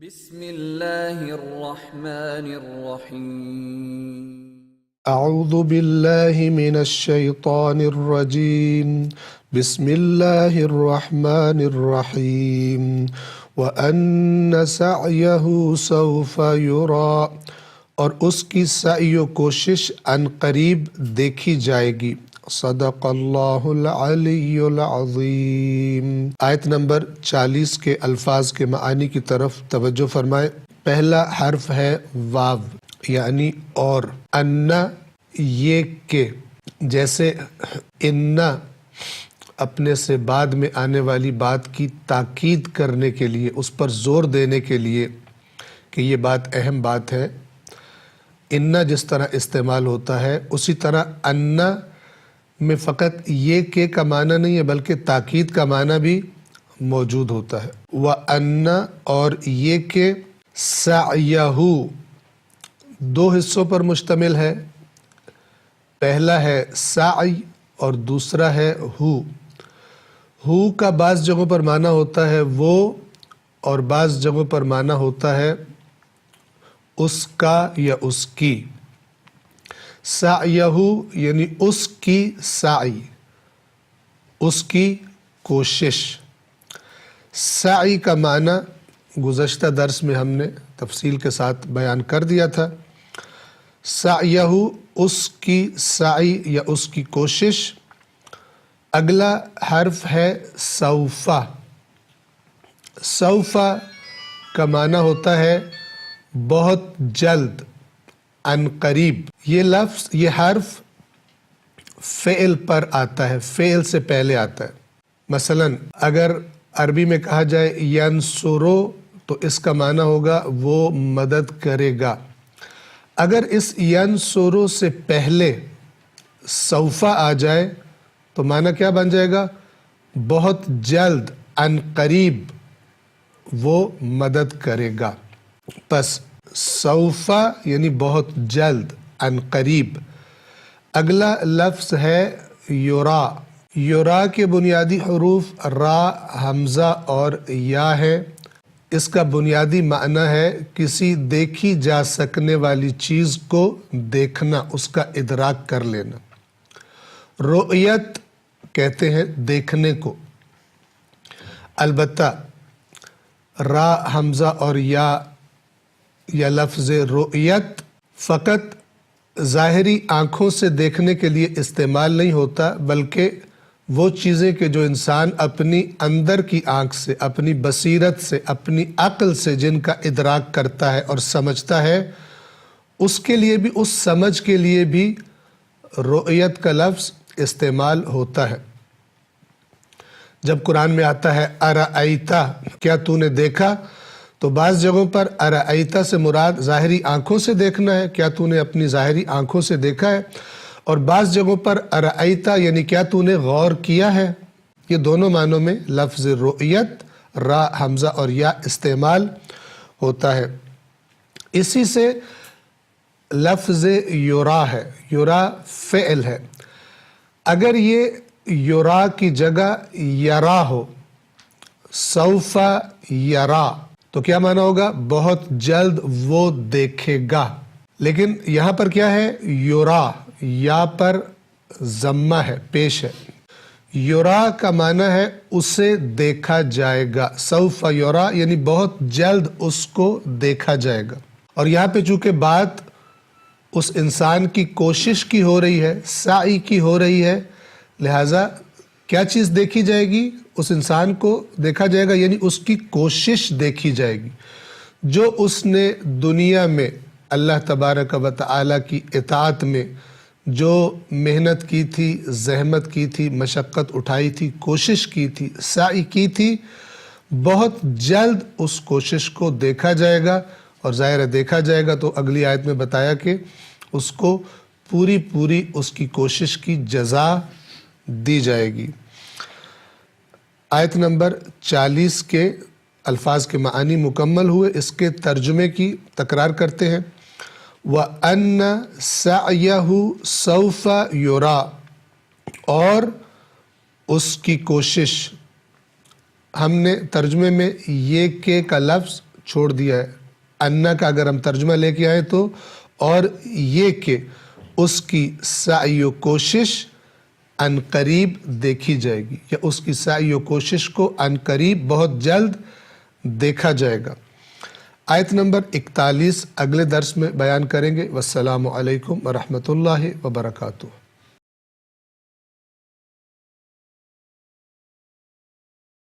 بسم اللہ الرحمن الرحیم اعوذ باللہ من الشیطان الرجیم بسم اللہ الرحمن الرحیم وَأَنَّ سَعْيَهُ سَوْفَ يُرَى، اور اس کی سعی و کوشش عن قریب دیکھی جائے گی۔ صدق اللہ العلی العظیم۔ آیت نمبر 40 کے الفاظ کے معانی کی طرف توجہ فرمائیں۔ پہلا حرف ہے واو یعنی اور، ان یہ کہ، جیسے ان اپنے سے بعد میں آنے والی بات کی تاکید کرنے کے لیے، اس پر زور دینے کے لیے کہ یہ بات اہم بات ہے، ان جس طرح استعمال ہوتا ہے اسی طرح ان میں فقط یہ کہ کا معنی نہیں ہے بلکہ تاکید کا معنی بھی موجود ہوتا ہے۔ وَأَنَّ اور یہ کہ، سَعْيَهُ دو حصوں پر مشتمل ہے، پہلا ہے سعی اور دوسرا ہے ہو کا بعض جگہوں پر معنی ہوتا ہے وہ، اور بعض جگہوں پر معنی ہوتا ہے اس کا یا اس کی۔ سعیہ یعنی اس کی سعی، اس کی کوشش۔ سعی کا معنی گزشتہ درس میں ہم نے تفصیل کے ساتھ بیان کر دیا تھا۔ سعیہ اس کی سعی یا اس کی کوشش۔ اگلا حرف ہے سوف۔ سوف کا معنی ہوتا ہے بہت جلد، عن قریب۔ یہ لفظ، یہ حرف فعل پر آتا ہے، فعل سے پہلے آتا ہے۔ مثلا اگر عربی میں کہا جائے ینصرو تو اس کا معنی ہوگا وہ مدد کرے گا۔ اگر اس ینصرو سے پہلے سوف آ جائے تو معنی کیا بن جائے گا؟ بہت جلد، عن قریب وہ مدد کرے گا۔ پس سوف یعنی بہت جلد، عن قریب۔ اگلا لفظ ہے یرا۔ یرا کے بنیادی حروف را، حمزہ اور یا ہے۔ اس کا بنیادی معنی ہے کسی دیکھی جا سکنے والی چیز کو دیکھنا، اس کا ادراک کر لینا۔ رؤیت کہتے ہیں دیکھنے کو۔ البتہ را، حمزہ اور یا لفظ رؤیت فقط ظاہری آنکھوں سے دیکھنے کے لیے استعمال نہیں ہوتا، بلکہ وہ چیزیں کہ جو انسان اپنی اندر کی آنکھ سے، اپنی بصیرت سے، اپنی عقل سے جن کا ادراک کرتا ہے اور سمجھتا ہے، اس کے لیے بھی، اس سمجھ کے لیے بھی رؤیت کا لفظ استعمال ہوتا ہے۔ جب قرآن میں آتا ہے ارأیت، کیا تو نے دیکھا، تو بعض جگہوں پر ارأیت سے مراد ظاہری آنکھوں سے دیکھنا ہے، کیا تو نے اپنی ظاہری آنکھوں سے دیکھا ہے، اور بعض جگہوں پر ارأیت یعنی کیا تو نے غور کیا ہے۔ یہ دونوں معنوں میں لفظ رؤیت، را، حمزہ اور یا استعمال ہوتا ہے۔ اسی سے لفظ یرا ہے، یرا فعل ہے۔ اگر یہ یرا کی جگہ یرا ہو، سوف یرا، تو کیا معنی ہوگا؟ بہت جلد وہ دیکھے گا۔ لیکن یہاں پر کیا ہے؟ یرا، یا پر ضمہ ہے، پیش ہے۔ یرا کا معنی ہے اسے دیکھا جائے گا۔ سوف یرا یعنی بہت جلد اس کو دیکھا جائے گا۔ اور یہاں پہ چونکہ بات اس انسان کی کوشش کی ہو رہی ہے، سعی کی ہو رہی ہے، لہٰذا کیا چیز دیکھی جائے گی؟ اس انسان کو دیکھا جائے گا، یعنی اس کی کوشش دیکھی جائے گی، جو اس نے دنیا میں اللہ تبارک و تعالیٰ کی اطاعت میں جو محنت کی تھی، زحمت کی تھی، مشقت اٹھائی تھی، کوشش کی تھی، سعی کی تھی، بہت جلد اس کوشش کو دیکھا جائے گا۔ اور ظاہر ہے دیکھا جائے گا تو اگلی آیت میں بتایا کہ اس کو پوری اس کی کوشش کی جزا دی جائے گی۔ آیت نمبر 40 کے الفاظ کے معانی مکمل ہوئے، اس کے ترجمے کی تکرار کرتے ہیں۔ وَأَنَّ سَعْيَهُ سَوْفَ يُرَى، اور اس کی کوشش۔ ہم نے ترجمے میں یہ کہ کا لفظ چھوڑ دیا ہے۔ انا کا اگر ہم ترجمہ لے کے آئے تو، اور یہ کہ اس کی سعی و کوشش ان قریب دیکھی جائے گی، یا اس کی سعی و کوشش کو ان قریب بہت جلد دیکھا جائے گا۔ آیت نمبر 41 اگلے درس میں بیان کریں گے۔ والسلام علیکم ورحمۃ اللہ وبرکاتہ۔